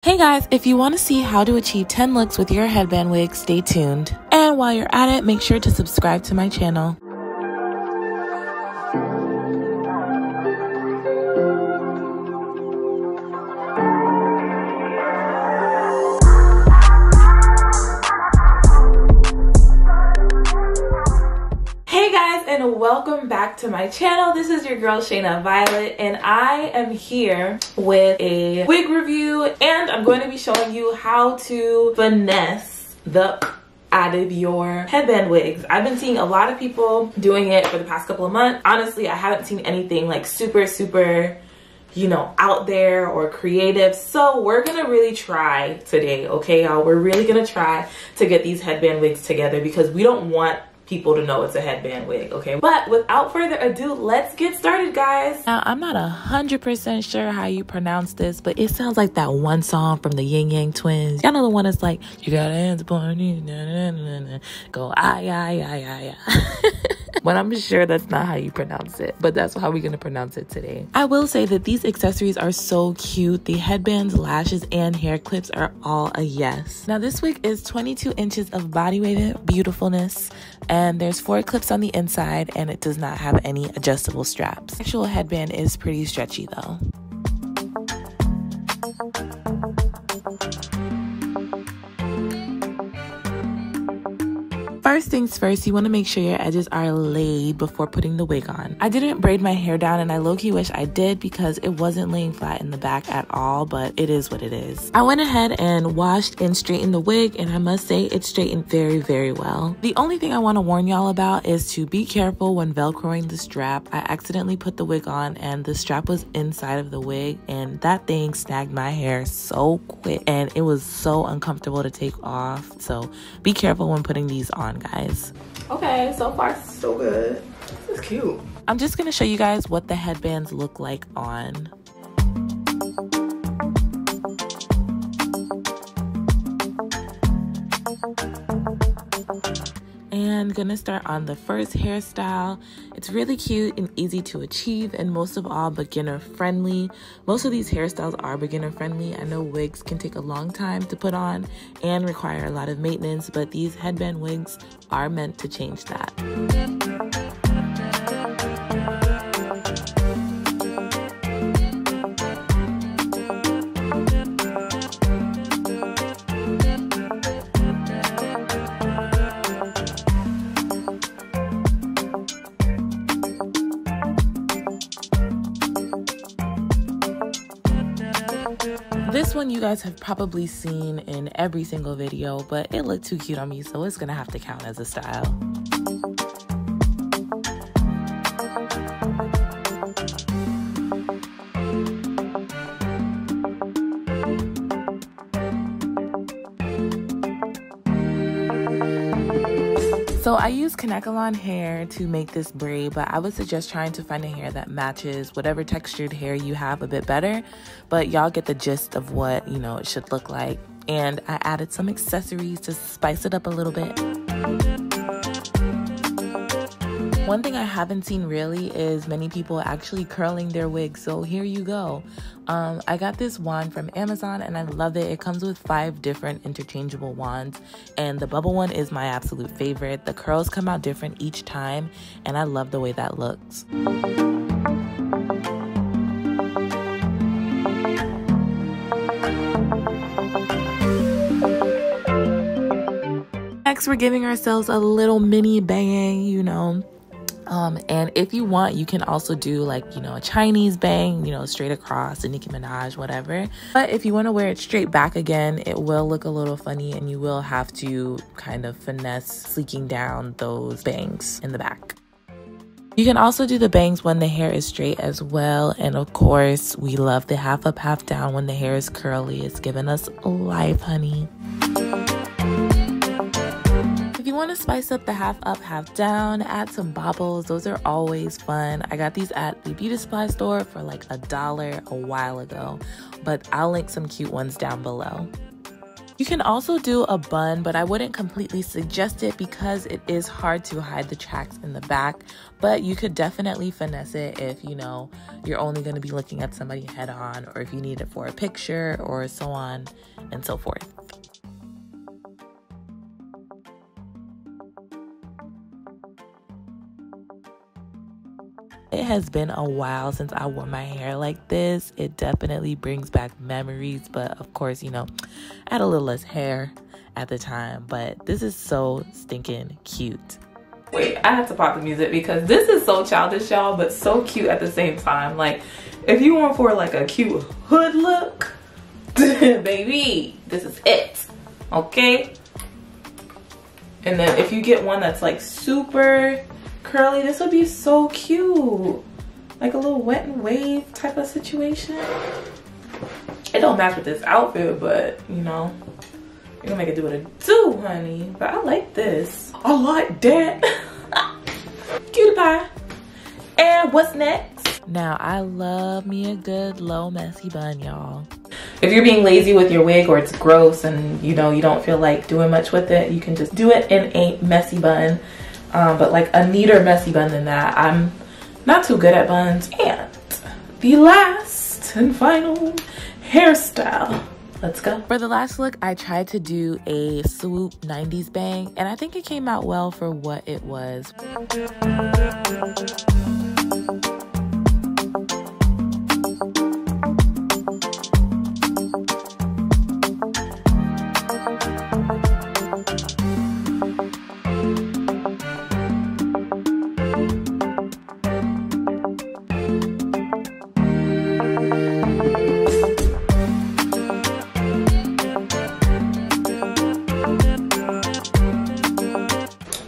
Hey guys, if you want to see how to achieve 10 looks with your headband wig, stay tuned. And while you're at it, make sure to subscribe to my channel. Hey guys, and welcome back to my channel. This is your girl Shayna Violet, and I am here with a wig review, and I'm going to be showing you how to finesse the out of your headband wigs. I've been seeing a lot of people doing it for the past couple of months. Honestly, I haven't seen anything like super you know, out there or creative. So we're gonna really try today, okay y'all? We're really gonna try to get these headband wigs together because we don't want people to know it's a headband wig, okay? But without further ado, let's get started, guys. Now, I'm not 100% sure how you pronounce this, but it sounds like that one song from the Yin Yang Twins. Y'all know the one that's like, you got hands upon you, go, ay. But I'm sure that's not how you pronounce it, but that's how we're gonna pronounce it today. I will say that these accessories are so cute. The headbands, lashes, and hair clips are all a yes. Now, this wig is 22 inches of body weighted beautifulness, and there's 4 clips on the inside, and it does not have any adjustable straps. The actual headband is pretty stretchy though. First things first, you want to make sure your edges are laid before putting the wig on. I didn't braid my hair down, and I low-key wish I did because it wasn't laying flat in the back at all, but it is what it is. I went ahead and washed and straightened the wig, and I must say it straightened very well. The only thing I want to warn y'all about is to be careful when velcroing the strap. I accidentally put the wig on and the strap was inside of the wig, and that thing snagged my hair so quick, and it was so uncomfortable to take off. So be careful when putting these on, guys. Okay, so far so good. This is cute. I'm just gonna show you guys what the headbands look like on. And gonna start on the first hairstyle. It's really cute and easy to achieve, and most of all beginner friendly. Most of these hairstyles are beginner friendly. I know wigs can take a long time to put on and require a lot of maintenance, but these headband wigs are meant to change that. This one you guys have probably seen in every single video, but it looked too cute on me, so it's gonna have to count as a style. So I use Kanekalon hair to make this braid, but I would suggest trying to find a hair that matches whatever textured hair you have a bit better. But y'all get the gist of what, you know, it should look like. And I added some accessories to spice it up a little bit. One thing I haven't seen really is many people actually curling their wigs, so here you go. I got this wand from Amazon and I love it. It comes with 5 different interchangeable wands, and the bubble one is my absolute favorite. The curls come out different each time, and I love the way that looks. Next, we're giving ourselves a little mini bang, you know. And if you want, you can also do like, you know, a Chinese bang, you know, straight across, a Nicki Minaj, whatever. But if you want to wear it straight back again, it will look a little funny, and you will have to kind of finesse sleeking down those bangs in the back. You can also do the bangs when the hair is straight as well. And of course, we love the half up, half down when the hair is curly. It's giving us life, honey. If you want to spice up the half up, half down, add some bobbles. Those are always fun. I got these at the beauty supply store for like $1 a while ago, but I'll link some cute ones down below. You can also do a bun, but I wouldn't completely suggest it because it is hard to hide the tracks in the back. But you could definitely finesse it if, you know, you're only going to be looking at somebody head on, or if you need it for a picture, or so on and so forth. It has been a while since I wore my hair like this. It definitely brings back memories, but of course, you know, I had a little less hair at the time, but this is so stinking cute. Wait, I have to pop the music because this is so childish, y'all, but so cute at the same time. Like, if you want for like a cute hood look, baby, this is it, okay? And then if you get one that's like super curly, this would be so cute. Like a little wet and wave type of situation. It don't match with this outfit, but you know, you're gonna make it do what it do, honey. But I like this. I like that. Cutie pie. And what's next? Now, I love me a good low messy bun, y'all. If you're being lazy with your wig, or it's gross and you know you don't feel like doing much with it, you can just do it in a messy bun. But like a neater messy bun than that. I'm not too good at buns. And the last and final hairstyle. Let's go. For the last look, I tried to do a swoop 90s bang, and I think it came out well for what it was.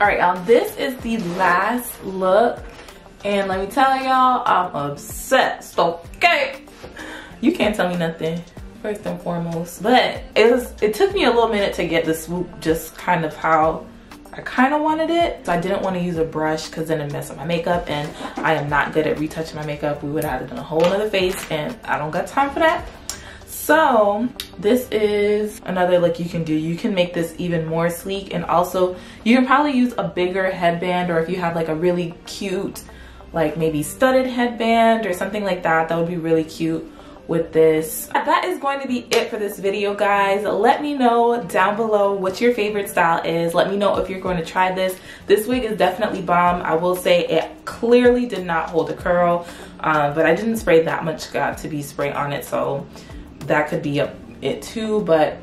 All right, y'all, this is the last look, and let me tell y'all, I'm obsessed, okay? You can't tell me nothing, first and foremost, but it took me a little minute to get the swoop just kind of how I kind of wanted it. So I didn't want to use a brush because then it messed up my makeup, and I am not good at retouching my makeup. We would have done a whole nother face, and I don't got time for that. So this is another look you can do. You can make this even more sleek, and also you can probably use a bigger headband, or if you have like a really cute, like maybe studded headband or something like that, that would be really cute with this. That is going to be it for this video, guys. Let me know down below what your favorite style is. Let me know if you're going to try this. This wig is definitely bomb. I will say it clearly did not hold a curl, but I didn't spray that much to be spray on it, so that could be it too. But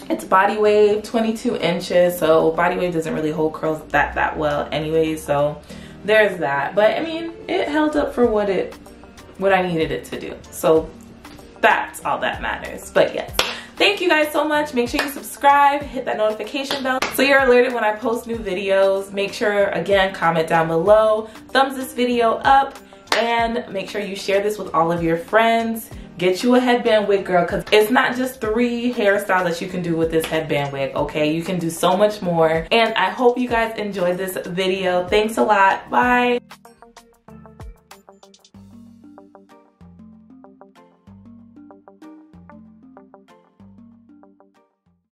it's body wave, 22 inches, so body wave doesn't really hold curls that well anyway, so there's that. But I mean, it held up for what I needed it to do, so that's all that matters. But yes, thank you guys so much. Make sure you subscribe, hit that notification bell so you're alerted when I post new videos. Make sure, again, comment down below, thumbs this video up, and make sure you share this with all of your friends. Get you a headband wig, girl, because it's not just 3 hairstyles that you can do with this headband wig, okay? You can do so much more. And I hope you guys enjoyed this video. Thanks a lot. Bye.